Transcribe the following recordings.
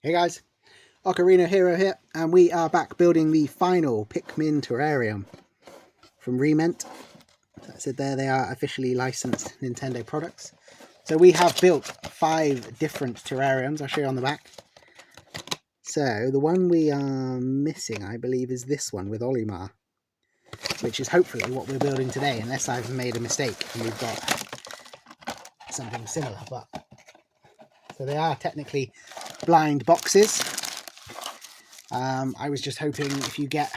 Hey guys, Ocarina Hero here, and we are back building the final Pikmin Terrarium from Rement. That's it there, they are officially licensed Nintendo products. So we have built 5 different terrariums, I'll show you on the back. So the one we are missing, I believe, is this one with Olimar, which is hopefully what we're building today, unless I've made a mistake and we've got something similar. But so they are technically blind boxes. I was just hoping if you get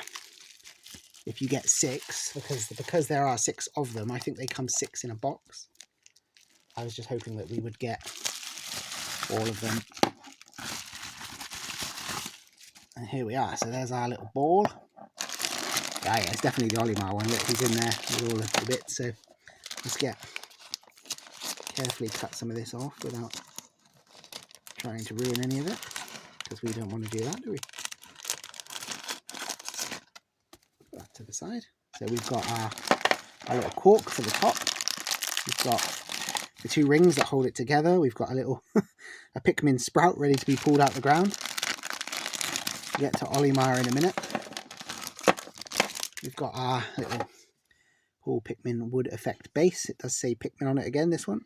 6, because there are 6 of them, I think they come 6 in a box. I was just hoping that we would get all of them. And here we are. So there's our little ball. Yeah, it's definitely the Olimar one. Look, he's in there with all of the bits. So let's carefully cut some of this off without trying to ruin any of it, because we don't want to do that, do we? Put that to the side. So we've got our little cork for the top. We've got the 2 rings that hold it together. We've got a little a Pikmin sprout ready to be pulled out the ground. We'll get to Olimar in a minute. We've got our little Paul Pikmin wood effect base. It does say Pikmin on it again, this one.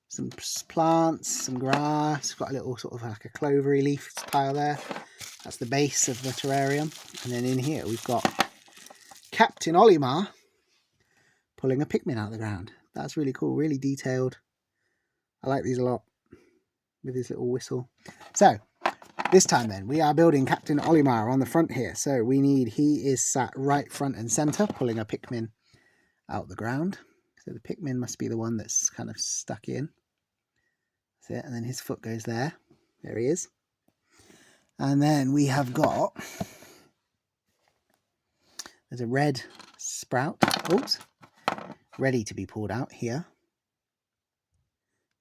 Some plants, some grass. We've got a little sort of like a clovery leaf pile there. That's the base of the terrarium. And then in here we've got Captain Olimar pulling a Pikmin out of the ground. That's really cool, really detailed. I like these a lot, with his little whistle. So this time then, we are building Captain Olimar on the front here. So he is sat right front and center, pulling a Pikmin out the ground. So the Pikmin must be the one that's kind of stuck in. That's it, and then his foot goes there. There he is. And then we have got, there's a red sprout, oops, ready to be pulled out here.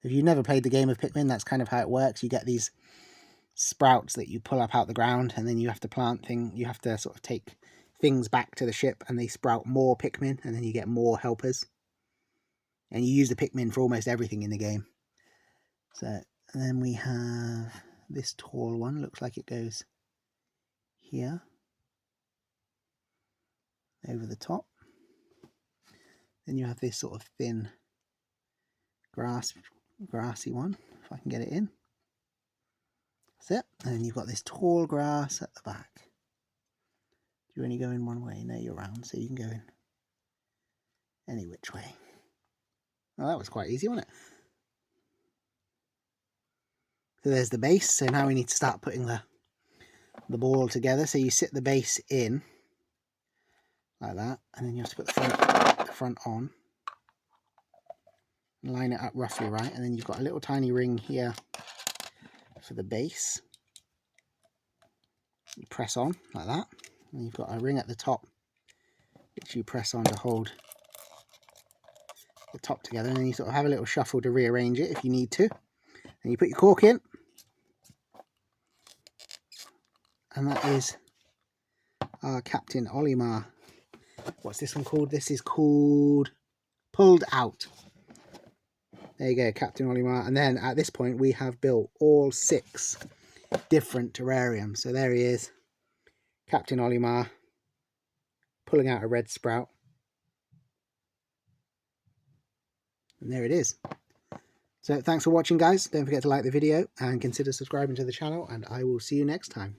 If you've never played the game of Pikmin, that's kind of how it works. You get these sprouts that you pull up out the ground, and then you have to plant things. You have to sort of take things back to the ship, and they sprout more Pikmin, and then you get more helpers. And you use the Pikmin for almost everything in the game. So, and then we have this tall one. Looks like it goes here, over the top. Then you have this sort of thin grassy one, if I can get it in. That's it. And then you've got this tall grass at the back. You only go in one way. No, you're round, so you can go in any which way. Well, that was quite easy, wasn't it? So there's the base. So now we need to start putting the ball together. So you sit the base in like that, and then you have to put the front on. Line it up roughly right, and then you've got a little tiny ring here for the base. You press on like that, and you've got a ring at the top which you press on to hold the top together, and then you sort of have a little shuffle to rearrange it if you need to. And you put your cork in, and that is our Captain Olimar. What's this one called? This is called Pulled Out. There you go, Captain Olimar. And then at this point we have built all 6 different terrariums. So there he is, Captain Olimar, pulling out a red sprout. And there it is. So thanks for watching, guys. Don't forget to like the video and consider subscribing to the channel, and I will see you next time.